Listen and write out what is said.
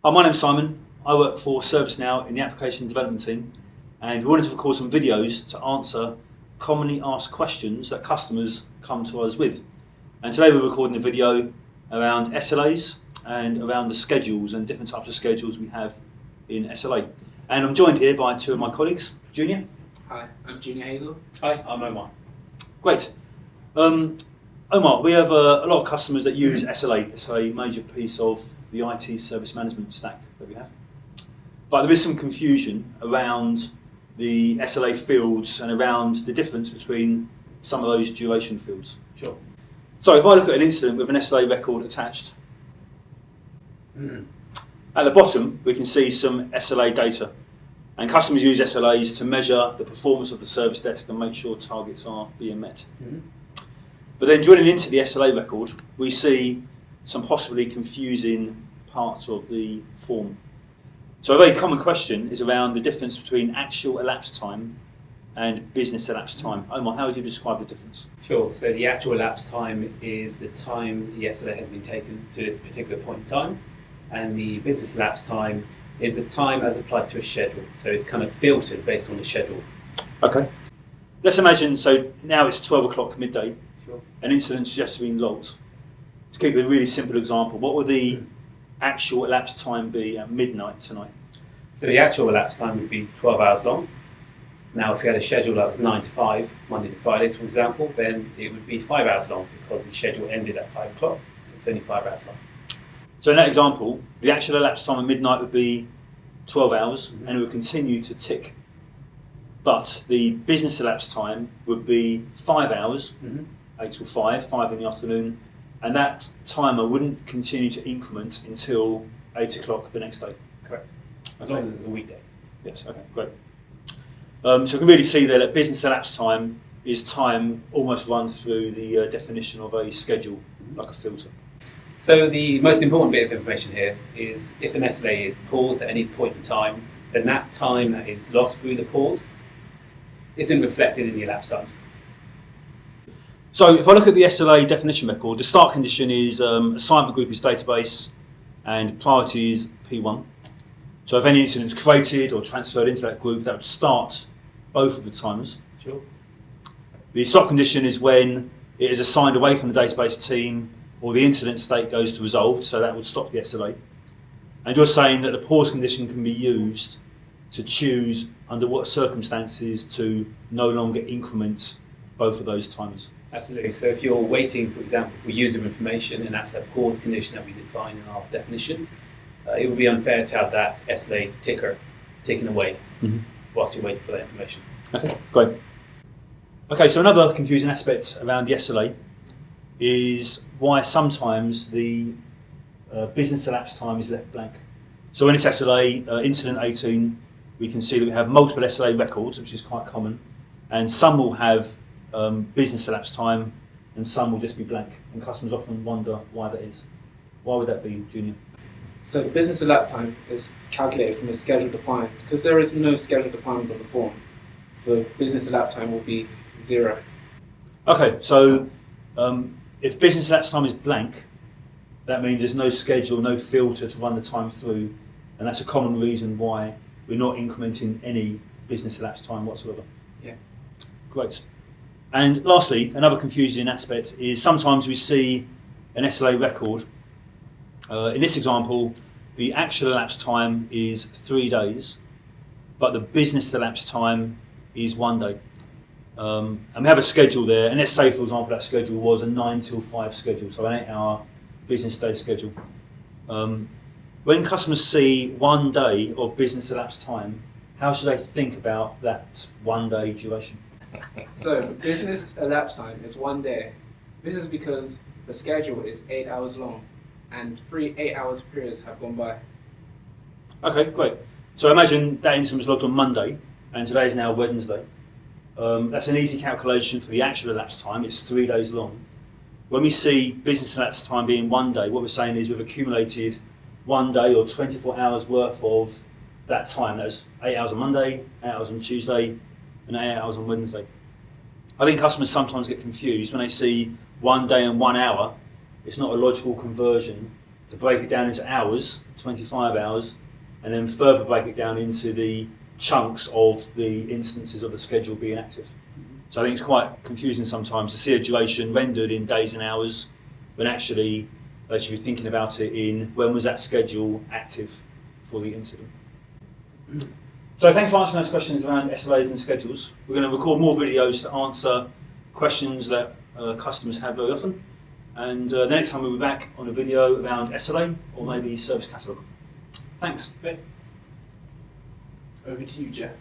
Hi, my name's Simon. I work for ServiceNow in the application development team, and we wanted to record some videos to answer commonly asked questions that customers come to us with. And today we're recording a video around SLAs and around the schedules and different types of schedules we have in SLA. And I'm joined here by two of my colleagues. Junior. Hi, I'm Junior Hazel. Hi, I'm Omar. Great. Omar, we have a lot of customers that use SLA. It's a major piece of the IT service management stack that we have. But there is some confusion around the SLA fields and around the difference between some of those duration fields. Sure. So if I look at an incident with an SLA record attached, at the bottom we can see some SLA data. And customers use SLAs to measure the performance of the service desk and make sure targets are being met. But then drilling into the SLA record, we see some possibly confusing parts of the form. So a very common question is around the difference between actual elapsed time and business elapsed time. Omar, how would you describe the difference? Sure. So the actual elapsed time is the time the SLA has been taken to this particular point in time, and the business elapsed time is the time as applied to a schedule. So it's kind of filtered based on the schedule. Okay. Let's imagine, so now it's 12 o'clock midday. Sure. An incident's just been logged. To keep a really simple example, what would the actual elapsed time be at midnight tonight? So the actual elapsed time would be 12 hours long. Now if you had a schedule that was 9 to 5, Monday to Fridays for example, then it would be 5 hours long because the schedule ended at 5 o'clock. It's only 5 hours long. So in that example, the actual elapsed time at midnight would be 12 hours and it would continue to tick. But the business elapsed time would be 5 hours, 8 till 5 in the afternoon, and that timer wouldn't continue to increment until 8 o'clock the next day. Correct. As Okay. long as it's a weekday. Yes, okay, great. So you can really see there that business elapsed time is time almost runs through the definition of a schedule, like a filter. So the most important bit of information here is if an SLA is paused at any point in time, then that time that is lost through the pause isn't reflected in the elapsed times. So if I look at the SLA definition record, the start condition is assignment group is database and priority is P1. So if any incident is created or transferred into that group, that would start both of the timers. Sure. The stop condition is when it is assigned away from the database team or the incident state goes to resolved, so that would stop the SLA. And you're saying that the pause condition can be used to choose under what circumstances to no longer increment both of those timers. Absolutely. So if you're waiting, for example, for user information, and that's a pause condition that we define in our definition, it would be unfair to have that SLA ticker taken away whilst you're waiting for that information. Okay, great. Okay, so another confusing aspect around the SLA is why sometimes the business elapsed time is left blank. So when it's SLA, incident 18, we can see that we have multiple SLA records, which is quite common, and some will have business elapsed time and some will just be blank, and customers often wonder why that is. Why would that be, Junior? So the business elapsed time is calculated from the schedule defined. Because there is no schedule defined on the form, the business elapsed time will be 0. Okay, so if business elapsed time is blank, that means there's no schedule, no filter to run the time through, and that's a common reason why we're not incrementing any business elapsed time whatsoever. Yeah. Great. And lastly, another confusing aspect is sometimes we see an SLA record. In this example, the actual elapsed time is 3 days, but the business elapsed time is 1 day. And we have a schedule there, and let's say, for example, that schedule was a 9 till 5 schedule, so an 8-hour business day schedule. When customers see 1 day of business elapsed time, how should they think about that 1 day duration? So the business elapsed time is 1 day. This is because the schedule is 8 hours long and 3 8-hour periods have gone by. Okay, great. So imagine that incident was logged on Monday and today is now Wednesday. That's an easy calculation for the actual elapsed time. It's 3 days long. When we see business elapsed time being 1 day, what we're saying is we've accumulated 1 day or 24 hours worth of that time. That's 8 hours on Monday, 8 hours on Tuesday, and 8 hours on Wednesday. I think customers sometimes get confused when they see 1 day and 1 hour. It's not a logical conversion to break it down into hours, 25 hours, and then further break it down into the chunks of the instances of the schedule being active. So I think it's quite confusing sometimes to see a duration rendered in days and hours when actually they should be thinking about it in when was that schedule active for the incident. So thanks for answering those questions around SLAs and schedules. We're going to record more videos to answer questions that customers have very often. And the next time we'll be back on a video around SLA or maybe service catalog. Thanks. Over to you, Jeff.